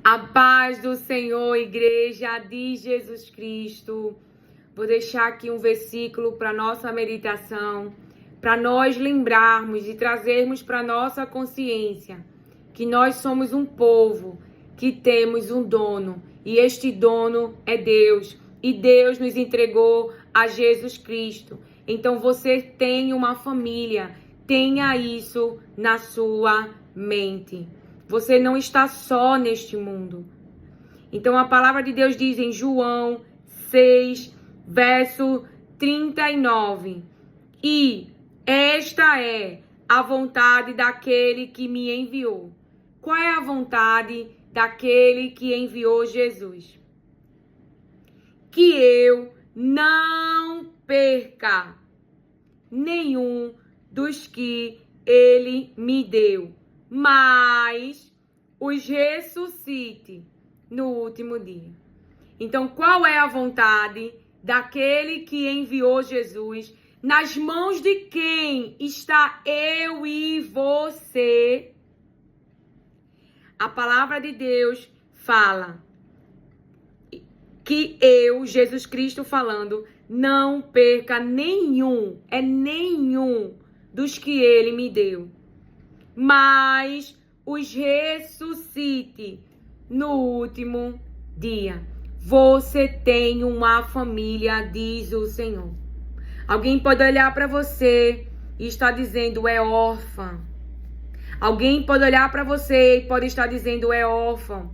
A paz do Senhor, Igreja de Jesus Cristo. Vou deixar aqui um versículo para nossa meditação, para nós lembrarmos e trazermos para nossa consciência que nós somos um povo, que temos um dono, e este dono é Deus, e Deus nos entregou a Jesus Cristo. Então você tem uma família, tenha isso na sua mente. Você não está só neste mundo. Então a palavra de Deus diz em João 6, verso 39. E esta é a vontade daquele que me enviou. Qual é a vontade daquele que enviou Jesus? Que eu não perca nenhum dos que ele me deu, mas os ressuscite no último dia. Então, qual é a vontade daquele que enviou Jesus? Nas mãos de quem está eu e você? A palavra de Deus fala que eu, Jesus Cristo falando, não perca nenhum dos que ele me deu, mas os ressuscite no último dia. Você tem uma família, diz o Senhor. Alguém pode olhar para você e estar dizendo, é órfã. Alguém pode olhar para você e pode estar dizendo, é órfão.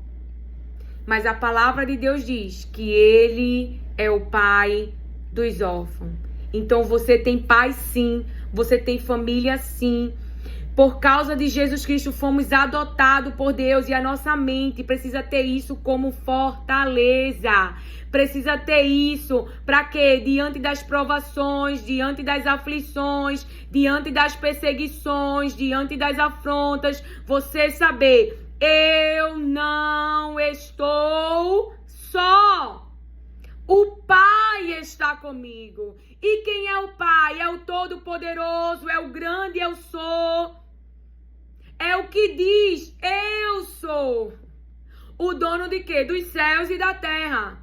Mas a palavra de Deus diz que ele é o pai dos órfãos. Então você tem pai sim, você tem família sim. Por causa de Jesus Cristo fomos adotados por Deus e a nossa mente precisa ter isso como fortaleza. Precisa ter isso para quê? Diante das provações, diante das aflições, diante das perseguições, diante das afrontas, você saber, eu não estou só. O Pai está comigo. E quem é o Pai? É o Todo-Poderoso, é o grande eu sou. É o que diz, eu sou. O dono de quê? Dos céus e da terra.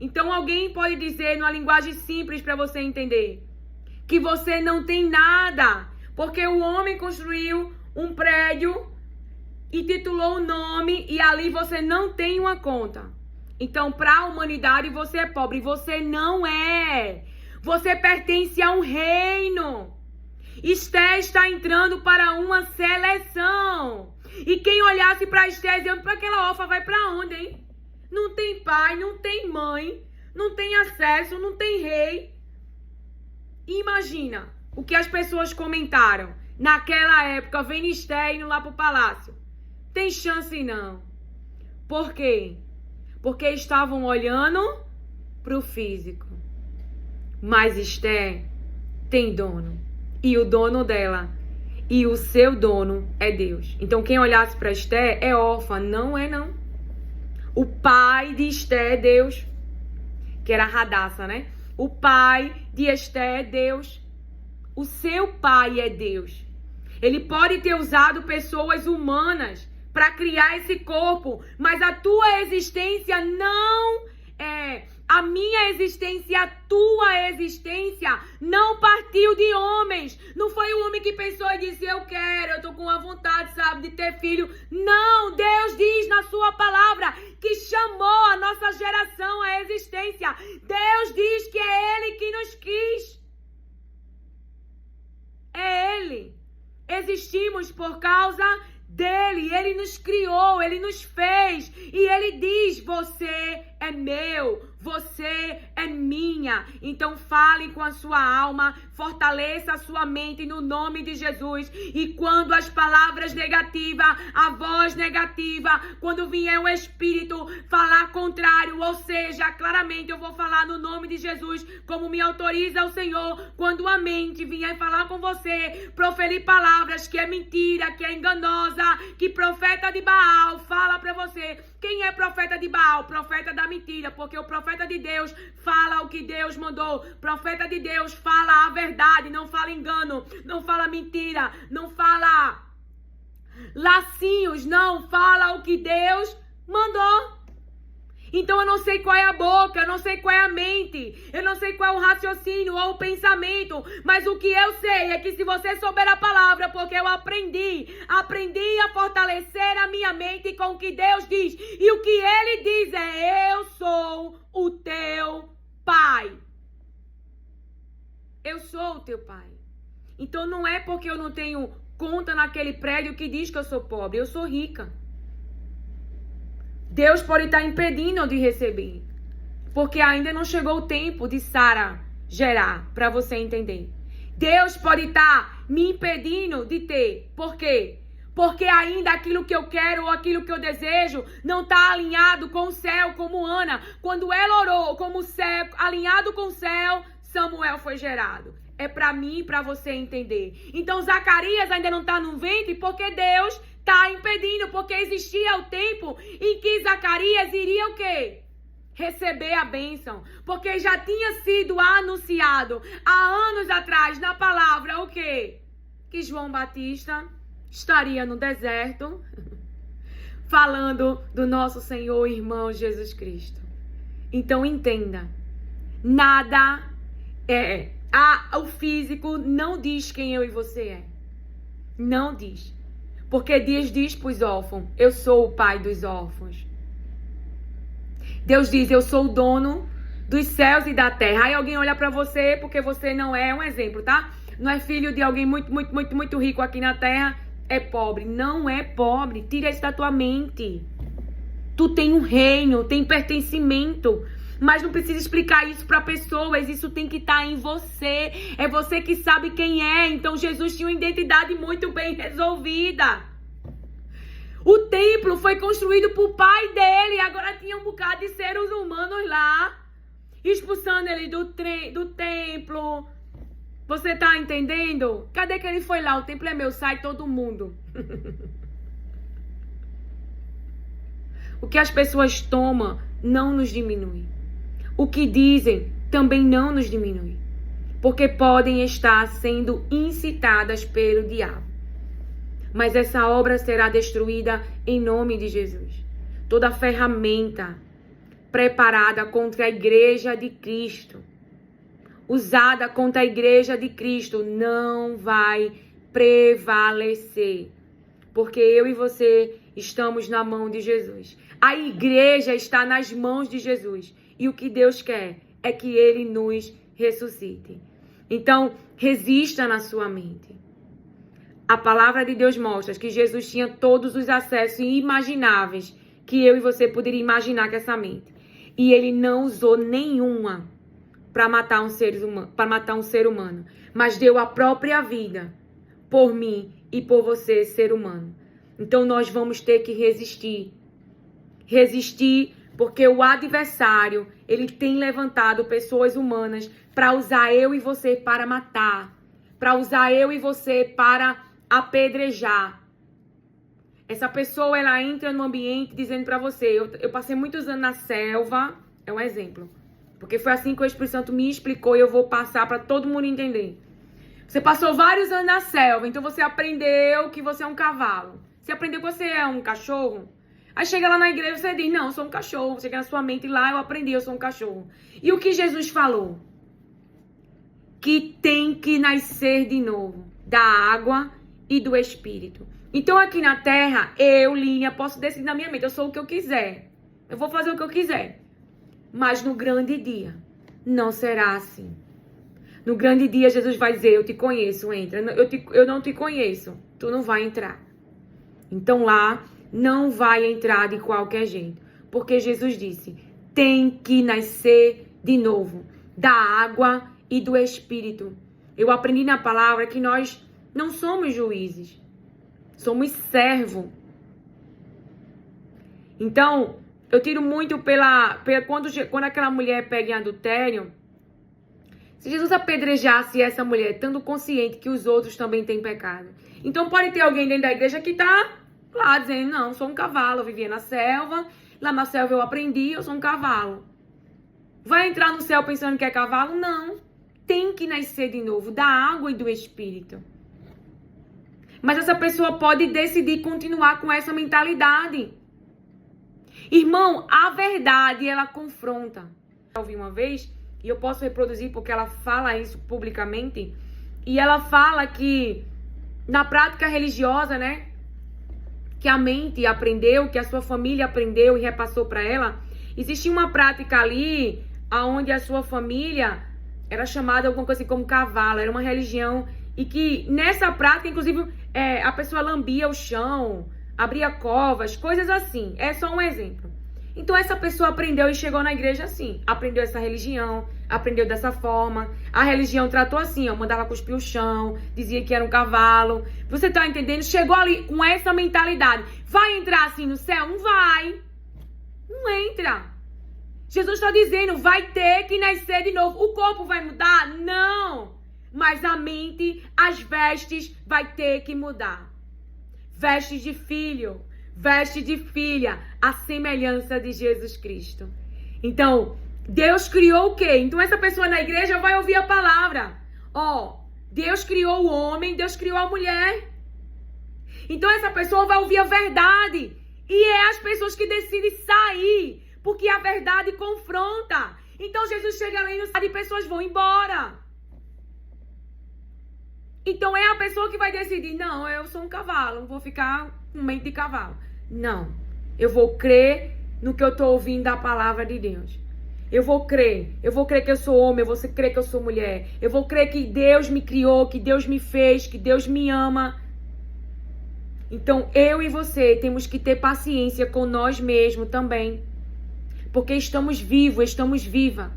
Então alguém pode dizer, numa linguagem simples para você entender, que você não tem nada, porque o homem construiu um prédio e titulou o nome e ali você não tem uma conta. Então, para a humanidade, você é pobre. Você não é. Você pertence a um reino. Esté está entrando para uma seleção. E quem olhasse para Esté dizendo, para aquela órfã, vai para onde, hein? Não tem pai, não tem mãe, não tem acesso, não tem rei. Imagina o que as pessoas comentaram naquela época, vendo Esté indo lá para o palácio. Tem chance não. Por quê? Porque estavam olhando para o físico. Mas Esté tem dono. E o dono dela e o seu dono é Deus. Então quem olhasse para Esté é órfã. Não é não. O pai de Esté é Deus. Que era Radassa, né? O pai de Esté é Deus. O seu pai é Deus. Ele pode ter usado pessoas humanas para criar esse corpo, mas a tua existência não é. A minha existência, a tua existência não partiu de homens. Não foi o homem que pensou e disse, eu quero, eu tô com a vontade, sabe, de ter filho. Não, Deus diz na sua palavra que chamou a nossa geração à existência. Deus diz que é Ele que nos quis. É Ele. Existimos por causa dele, ele nos criou, ele nos fez e ele diz, você é meu, você é minha. Então fale com a sua alma, fortaleça a sua mente no nome de Jesus. E quando as palavras negativas, a voz negativa, quando vier o Espírito falar contrário, ou seja, claramente eu vou falar no nome de Jesus, como me autoriza o Senhor. Quando a mente vier falar com você, proferir palavras que é mentira, que é enganosa, que profeta de Baal fala pra você. Quem é profeta de Baal? Profeta da mentira, porque o profeta de Deus fala o que Deus mandou. Profeta de Deus fala a verdade, não fala engano, não fala mentira, não fala lacinhos, não, fala o que Deus Mandou. Então eu não sei qual é a boca, eu não sei qual é a mente, eu não sei qual é o raciocínio ou o pensamento, mas o que eu sei é que se você souber a palavra, porque eu aprendi a fortalecer a minha mente com o que Deus diz. E o que Ele diz é: eu sou o teu pai. Eu sou o teu pai. Então não é porque eu não tenho conta naquele prédio que diz que eu sou pobre, eu sou rica. Deus pode estar impedindo de receber, porque ainda não chegou o tempo de Sara gerar, para você entender. Deus pode estar me impedindo de ter. Por quê? Porque ainda aquilo que eu quero ou aquilo que eu desejo não está alinhado com o céu, como Ana. Quando ela orou como o céu, alinhado com o céu, Samuel foi gerado. É para mim e para você entender. Então Zacarias ainda não está no ventre porque Deus está impedindo, porque existia o tempo em que Zacarias iria o quê? Receber a bênção. Porque já tinha sido anunciado há anos atrás na palavra o quê? Que João Batista estaria no deserto falando do nosso Senhor e irmão Jesus Cristo. Então entenda, nada o físico não diz quem eu e você é. Não diz. Porque Deus diz para os órfãos: eu sou o pai dos órfãos. Deus diz: eu sou o dono dos céus e da terra. Aí alguém olha para você porque você não é um exemplo, tá? Não é filho de alguém muito rico aqui na terra, é pobre. Não é pobre. Tira isso da tua mente. Tu tem um reino, tem pertencimento. Mas não precisa explicar isso para pessoas, isso tem que estar em você. É você que sabe quem é. Então Jesus tinha uma identidade muito bem resolvida. O templo foi construído por pai dele. Agora tinha um bocado de seres humanos lá, expulsando ele do templo. Você tá entendendo? Cadê que ele foi lá? O templo é meu, sai todo mundo. O que as pessoas tomam não nos diminui. O que dizem também não nos diminui, porque podem estar sendo incitadas pelo diabo. Mas essa obra será destruída em nome de Jesus. Toda ferramenta preparada contra a igreja de Cristo, usada contra a igreja de Cristo, não vai prevalecer, porque eu e você estamos na mão de Jesus. A igreja está nas mãos de Jesus. E o que Deus quer é que Ele nos ressuscite. Então, resista na sua mente. A palavra de Deus mostra que Jesus tinha todos os acessos imagináveis que eu e você poderia imaginar com essa mente. E Ele não usou nenhuma para matar um ser humano, mas deu a própria vida por mim e por você, ser humano. Então, nós vamos ter que resistir. Resistir, porque o adversário, ele tem levantado pessoas humanas para usar eu e você para matar, para usar eu e você para apedrejar. Essa pessoa, ela entra no ambiente dizendo para você: eu passei muitos anos na selva, é um exemplo, porque foi assim que o Espírito Santo me explicou e eu vou passar para todo mundo entender. Você passou vários anos na selva, então você aprendeu que você é um cavalo. Você aprendeu que você é um cachorro. Aí chega lá na igreja e você diz: não, eu sou um cachorro. Chega na sua mente: lá eu aprendi, eu sou um cachorro. E o que Jesus falou? Que tem que nascer de novo da água e do Espírito. Então aqui na terra, eu, Linha, posso decidir na minha mente: eu sou o que eu quiser. Eu vou fazer o que eu quiser. Mas no grande dia, não será assim. No grande dia, Jesus vai dizer: eu te conheço, entra. Eu não te conheço, tu não vai entrar. Então lá não vai entrar de qualquer jeito, porque Jesus disse: tem que nascer de novo da água e do Espírito. Eu aprendi na palavra que nós não somos juízes, somos servos. Então, eu tiro muito quando aquela mulher pega em adultério. Se Jesus apedrejasse essa mulher, estando consciente que os outros também têm pecado. Então pode ter alguém dentro da igreja que está lá dizendo: não, sou um cavalo, eu vivia na selva, lá na selva eu aprendi, eu sou um cavalo. Vai entrar no céu pensando que é cavalo? Não. Tem que nascer de novo da água e do Espírito. Mas essa pessoa pode decidir continuar com essa mentalidade. Irmão, a verdade, ela confronta. Eu ouvi uma vez, e eu posso reproduzir porque ela fala isso publicamente, e ela fala que na prática religiosa, né, que a mente aprendeu, que a sua família aprendeu e repassou para ela, existia uma prática ali, onde a sua família era chamada alguma coisa assim como cavalo, era uma religião, e que nessa prática, inclusive, a pessoa lambia o chão, abria covas, coisas assim. É só um exemplo. Então essa pessoa aprendeu e chegou na igreja assim, aprendeu essa religião, aprendeu dessa forma, a religião tratou assim, ó, mandava cuspir o chão, dizia que era um cavalo, você tá entendendo? Chegou ali com essa mentalidade, vai entrar assim no céu? Não vai, não entra. Jesus está dizendo, vai ter que nascer de novo, o corpo vai mudar? Não, mas a mente, as vestes vai ter que mudar, vestes de filho, veste de filha, a semelhança de Jesus Cristo. Então, Deus criou o quê? Então essa pessoa na igreja vai ouvir a palavra. Ó, Deus criou o homem, Deus criou a mulher. Então essa pessoa vai ouvir a verdade. E é as pessoas que decidem sair, porque a verdade confronta. Então Jesus chega ali e pessoas vão embora. Então é a pessoa que vai decidir, não, eu sou um cavalo, não vou ficar com mente de cavalo. Não, eu vou crer no que eu estou ouvindo da palavra de Deus. Eu vou crer que eu sou homem, eu vou crer que eu sou mulher. Eu vou crer que Deus me criou, que Deus me fez, que Deus me ama. Então eu e você temos que ter paciência com nós mesmos também. Porque estamos vivos, estamos viva.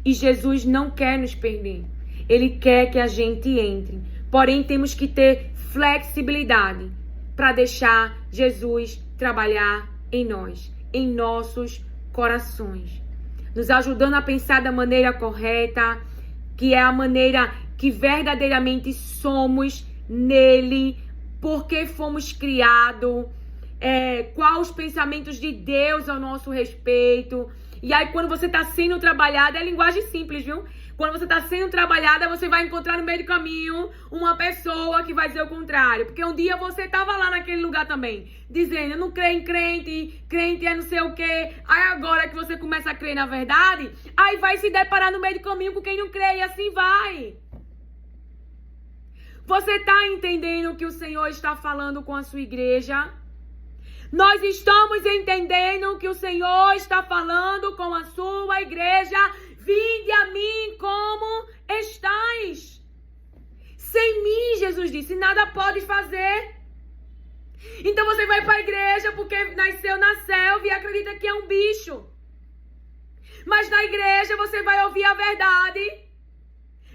E Jesus não quer nos perder. Ele quer que a gente entre. Porém, temos que ter flexibilidade para deixar Jesus trabalhar em nós, em nossos corações, nos ajudando a pensar da maneira correta, que é a maneira que verdadeiramente somos nele, porque fomos criados, quais os pensamentos de Deus ao nosso respeito. E aí, quando você está sendo trabalhado, é linguagem simples, viu? Quando você está sendo trabalhada, você vai encontrar no meio do caminho uma pessoa que vai dizer o contrário. Porque um dia você estava lá naquele lugar também, dizendo, eu não creio em crente, crente é não sei o quê. Aí agora que você começa a crer na verdade, aí vai se deparar no meio do caminho com quem não crê e assim vai. Você está entendendo o que o Senhor está falando com a sua igreja? Nós estamos entendendo o que o Senhor está falando com a sua igreja. Vinde a mim como estais. Sem mim, Jesus disse, nada pode fazer. Então você vai para a igreja porque nasceu na selva e acredita que é um bicho. Mas na igreja você vai ouvir a verdade.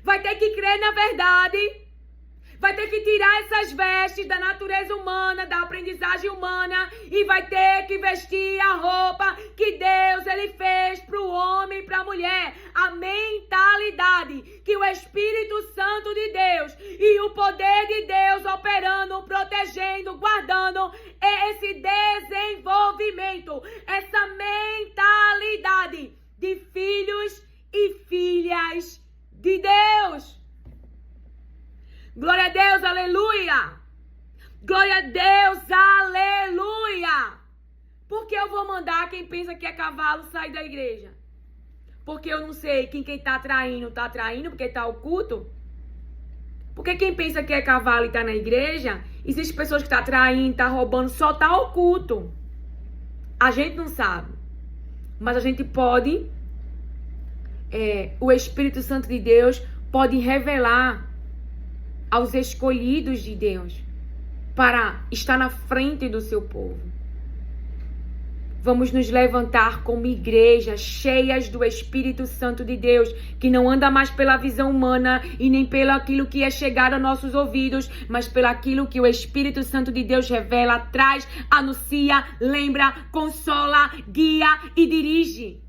Vai ter que crer na verdade. Vai ter que tirar essas vestes da natureza humana, da aprendizagem humana, e vai ter que vestir a roupa que Deus ele fez para o homem e para a mulher. A mentalidade que o Espírito Santo de Deus e o poder de Deus operando, protegendo, guardando esse desenvolvimento, essa mentalidade de filhos e filhas de Deus. Glória a Deus, aleluia! Glória a Deus, aleluia! Por que eu vou mandar quem pensa que é cavalo sair da igreja? Porque eu não sei quem tá traindo porque tá oculto? Porque quem pensa que é cavalo e tá na igreja, existem pessoas que tá traindo, tá roubando, só tá oculto. A gente não sabe. Mas a gente pode, o Espírito Santo de Deus pode revelar aos escolhidos de Deus para estar na frente do seu povo. Vamos nos levantar como igreja, cheias do Espírito Santo de Deus, que não anda mais pela visão humana e nem pelo aquilo que é chegado a nossos ouvidos, mas pelo aquilo que o Espírito Santo de Deus revela, traz, anuncia, lembra, consola, guia e dirige.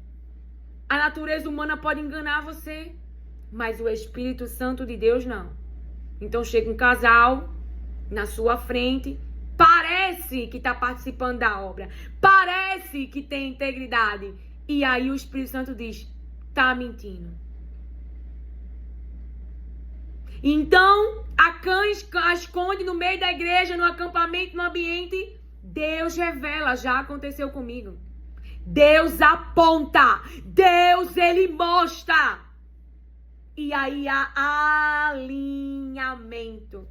A natureza humana pode enganar você, mas o Espírito Santo de Deus não. Então chega um casal na sua frente, parece que está participando da obra, parece que tem integridade. E aí o Espírito Santo diz, tá mentindo. Então, a cães esconde no meio da igreja, no acampamento, no ambiente. Deus revela, já aconteceu comigo. Deus aponta. Deus, ele mostra. E aí há alinhamento.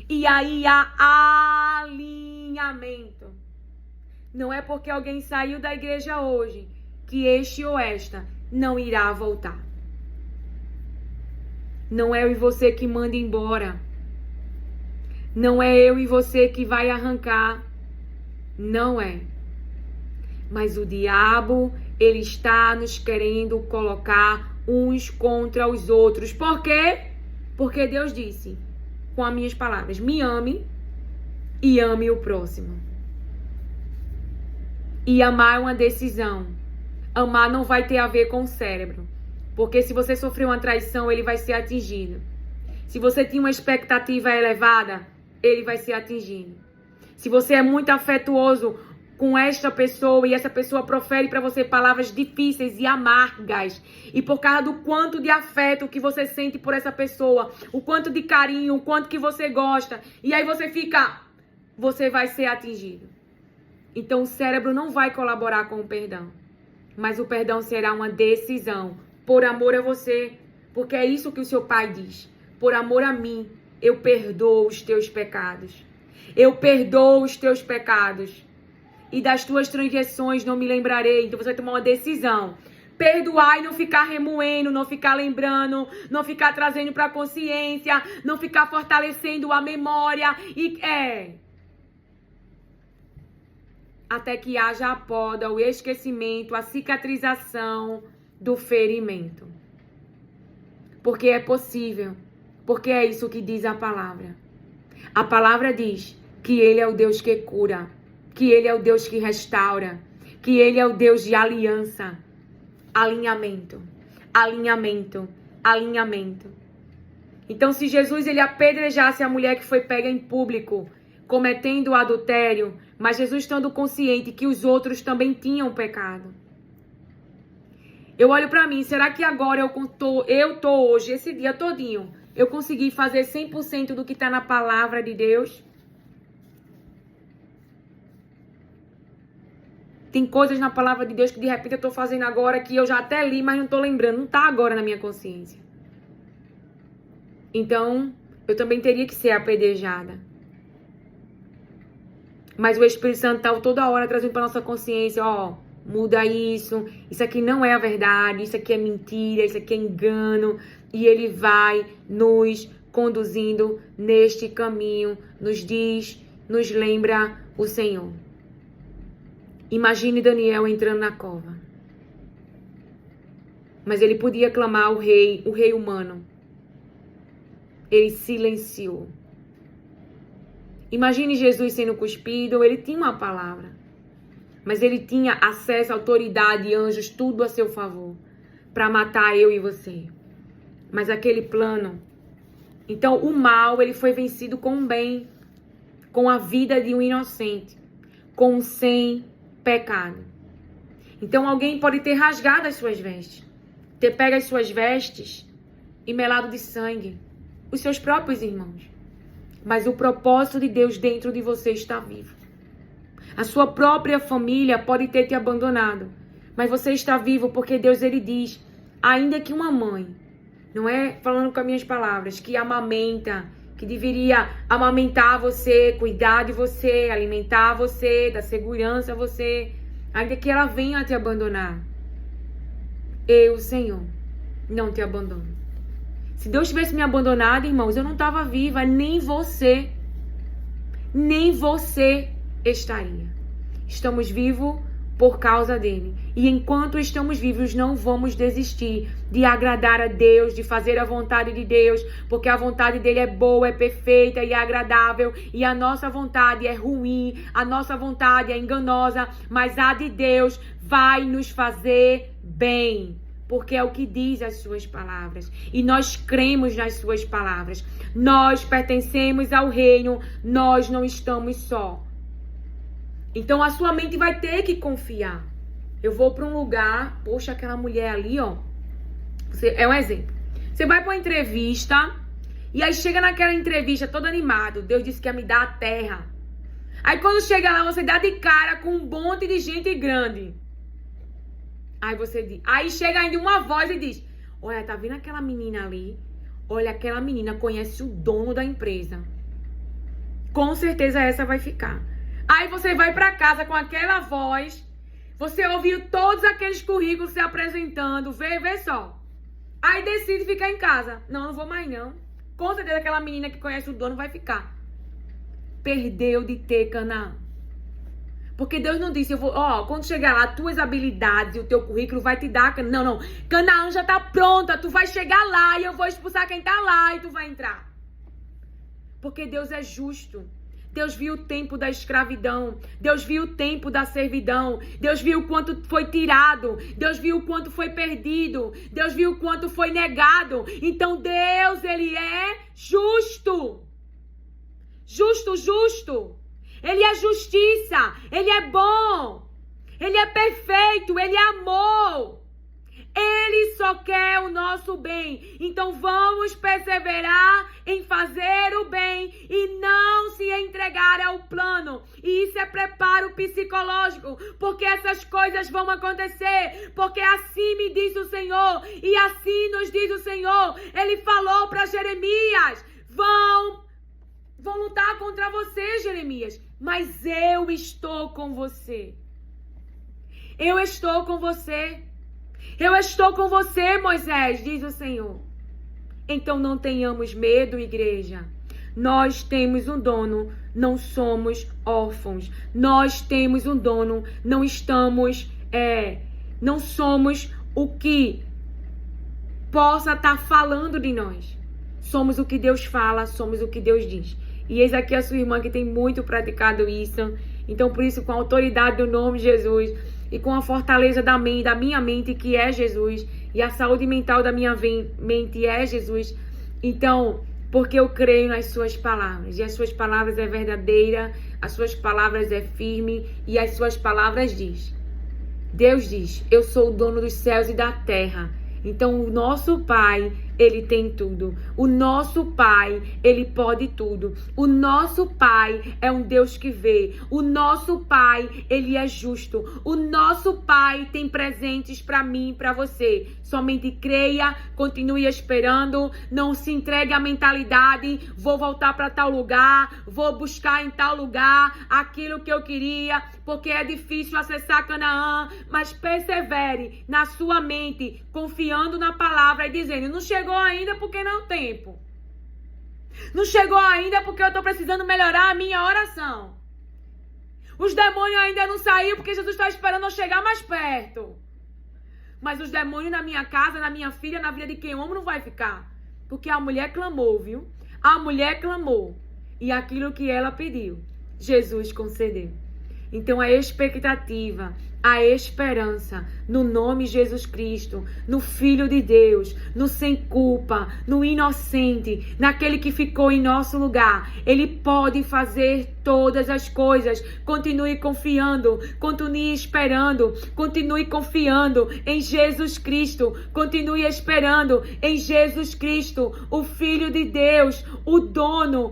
E aí há alinhamento. Não é porque alguém saiu da igreja hoje que este ou esta não irá voltar. Não é eu e você que manda embora. Não é eu e você que vai arrancar. Não é. Mas o diabo, ele está nos querendo colocar uns contra os outros. Por quê? Porque Deus disse, com as minhas palavras, me ame e ame o próximo. E amar é uma decisão. Amar não vai ter a ver com o cérebro. Porque se você sofreu uma traição, ele vai ser atingido. Se você tinha uma expectativa elevada, ele vai ser atingido. Se você é muito afetuoso com esta pessoa e essa pessoa profere para você palavras difíceis e amargas, e por causa do quanto de afeto que você sente por essa pessoa, o quanto de carinho, o quanto que você gosta, e aí você vai ser atingido. Então o cérebro não vai colaborar com o perdão, mas o perdão será uma decisão, por amor a você, porque é isso que o seu pai diz, por amor a mim, eu perdoo os teus pecados, eu perdoo os teus pecados, e das tuas transgressões não me lembrarei. Então você vai tomar uma decisão. Perdoar e não ficar remoendo, não ficar lembrando, não ficar trazendo para a consciência, não ficar fortalecendo a memória. Até que haja a poda, o esquecimento, a cicatrização do ferimento. Porque é possível. Porque é isso que diz a palavra. A palavra diz que Ele é o Deus que cura, que Ele é o Deus que restaura, que Ele é o Deus de aliança. Alinhamento, alinhamento, alinhamento. Então, se Jesus ele apedrejasse a mulher que foi pega em público, cometendo o adultério, mas Jesus estando consciente que os outros também tinham pecado. Eu olho para mim, será que agora eu tô hoje, esse dia todinho, eu consegui fazer 100% do que está na palavra de Deus? Tem coisas na palavra de Deus que de repente eu estou fazendo agora que eu já até li, mas não estou lembrando. Não está agora na minha consciência. Então, eu também teria que ser apedrejada. Mas o Espírito Santo está toda hora trazendo para nossa consciência, muda isso aqui não é a verdade, isso aqui é mentira, isso aqui é engano. E Ele vai nos conduzindo neste caminho, nos diz, nos lembra o Senhor. Imagine Daniel entrando na cova. Mas ele podia clamar o rei humano. Ele silenciou. Imagine Jesus sendo cuspido, ele tinha uma palavra. Mas ele tinha acesso, autoridade, anjos, tudo a seu favor. Para matar eu e você. Mas aquele plano. Então o mal, ele foi vencido com o bem. Com a vida de um inocente. Com sem pecado. Então alguém pode ter rasgado as suas vestes, ter pego as suas vestes e melado de sangue os seus próprios irmãos. Mas o propósito de Deus dentro de você está vivo. A sua própria família pode ter te abandonado, mas você está vivo porque Deus ele diz, ainda que uma mãe, não é falando com as minhas palavras, que amamenta, que deveria amamentar você, cuidar de você, alimentar você, dar segurança a você, ainda que ela venha a te abandonar. Eu, Senhor, não te abandono. Se Deus tivesse me abandonado, irmãos, eu não estava viva, nem você estaria. Estamos vivos por causa dele. E enquanto estamos vivos, não vamos desistir de agradar a Deus, de fazer a vontade de Deus, porque a vontade dele é boa, é perfeita e é agradável, e a nossa vontade é ruim, a nossa vontade é enganosa, mas a de Deus vai nos fazer bem, porque é o que diz as suas palavras, e nós cremos nas suas palavras. Nós pertencemos ao reino, nós não estamos só. Então a sua mente vai ter que confiar. Eu vou para um lugar, poxa, aquela mulher ali, é um exemplo. Você vai para uma entrevista e aí chega naquela entrevista todo animado. Deus disse que ia me dar a terra. Aí quando chega lá, você dá de cara com um monte de gente grande. Aí você diz, aí chega ainda uma voz e diz: olha, tá vendo aquela menina ali? Olha, aquela menina conhece o dono da empresa. Com certeza essa vai ficar. Aí você vai pra casa com aquela voz. Você ouviu todos aqueles currículos se apresentando. Vê só. Aí decide ficar em casa. Não vou mais não. Com certeza aquela menina que conhece o dono vai ficar. Perdeu de ter Canaã. Porque Deus não disse, quando chegar lá, tuas habilidades e o teu currículo vai te dar. Não. Canaã já tá pronta. Tu vai chegar lá e eu vou expulsar quem tá lá e tu vai entrar. Porque Deus é justo. Deus viu o tempo da escravidão. Deus viu o tempo da servidão. Deus viu o quanto foi tirado. Deus viu o quanto foi perdido. Deus viu o quanto foi negado. Então Deus, Ele é justo. Justo. Ele é justiça. Ele é bom. Ele é perfeito. Ele é amor. Ele só quer o nosso bem. Então vamos perseverar em fazer o bem e não se entregar ao plano. E isso é preparo psicológico, porque essas coisas vão acontecer, porque assim me diz o Senhor e assim nos diz o Senhor. Ele falou para Jeremias: vão lutar contra você, Jeremias, mas eu estou com você. Eu estou com você. Eu estou com você, Moisés, diz o Senhor. Então não tenhamos medo, igreja. Nós temos um dono, não somos órfãos. Nós temos um dono, não somos o que possa estar falando de nós. Somos o que Deus fala, somos o que Deus diz. E eis aqui a sua irmã que tem muito praticado isso. Então, por isso, com a autoridade do nome de Jesus e com a fortaleza da minha mente, que é Jesus, e a saúde mental da minha mente é Jesus. Então, porque eu creio nas suas palavras, e as suas palavras é verdadeira, as suas palavras é firme, e as suas palavras Deus diz: eu sou o dono dos céus e da terra. Então, o nosso Pai, Ele tem tudo. O nosso Pai, Ele pode tudo. O nosso Pai é um Deus que vê. O nosso Pai, Ele é justo. O nosso Pai tem presentes para mim e para você. Somente creia, continue esperando, não se entregue à mentalidade: vou voltar para tal lugar, vou buscar em tal lugar aquilo que eu queria, porque é difícil acessar Canaã, mas persevere na sua mente, confiando na palavra e dizendo: não chegou ainda porque não é o tempo. Não chegou ainda porque eu estou precisando melhorar a minha oração. Os demônios ainda não saíram porque Jesus está esperando eu chegar mais perto. Mas os demônios na minha casa, na minha filha, na vida de quem amo, não vai ficar. Porque a mulher clamou, viu? A mulher clamou. E aquilo que ela pediu, Jesus concedeu. Então a expectativa, a esperança no nome de Jesus Cristo, no Filho de Deus, no sem culpa, no inocente, naquele que ficou em nosso lugar. Ele pode fazer todas as coisas. Continue confiando, continue esperando, continue confiando em Jesus Cristo, continue esperando em Jesus Cristo, o Filho de Deus, o dono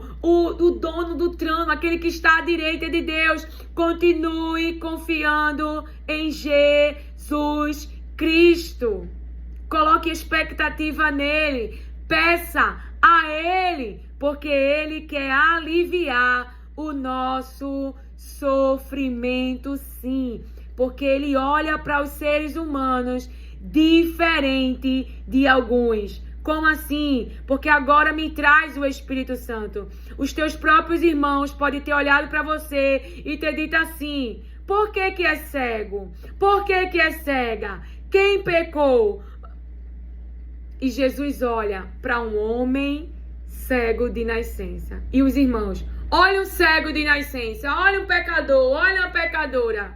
do trono, aquele que está à direita de Deus. Continue confiando em Jesus Cristo. Coloque expectativa nele. Peça a ele, porque ele quer aliviar o nosso sofrimento, sim. Porque ele olha para os seres humanos diferente de alguns. Como assim? Porque agora me traz o Espírito Santo. Os teus próprios irmãos podem ter olhado para você e ter dito assim: por que que é cego? Por que que é cega? Quem pecou? E Jesus olha para um homem cego de nascença. E os irmãos: olha um cego de nascença, olha um pecador, olha uma pecadora.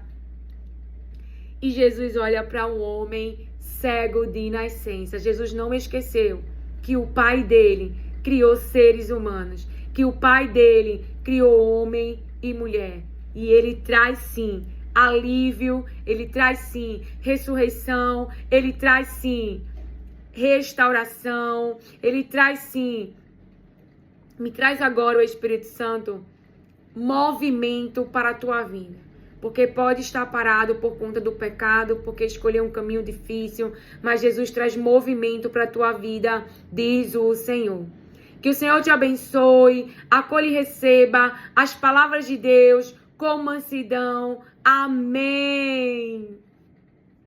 E Jesus olha para um homem cego de nascença. Jesus não esqueceu que o pai dele criou seres humanos, que o pai dele criou homem e mulher. E ele traz sim alívio, ele traz sim ressurreição, ele traz sim restauração, ele traz sim. Me traz agora o Espírito Santo movimento para a tua vida. Porque pode estar parado por conta do pecado, porque escolheu um caminho difícil, mas Jesus traz movimento para a tua vida, diz o Senhor. Que o Senhor te abençoe, acolhe e receba as palavras de Deus com mansidão. Amém.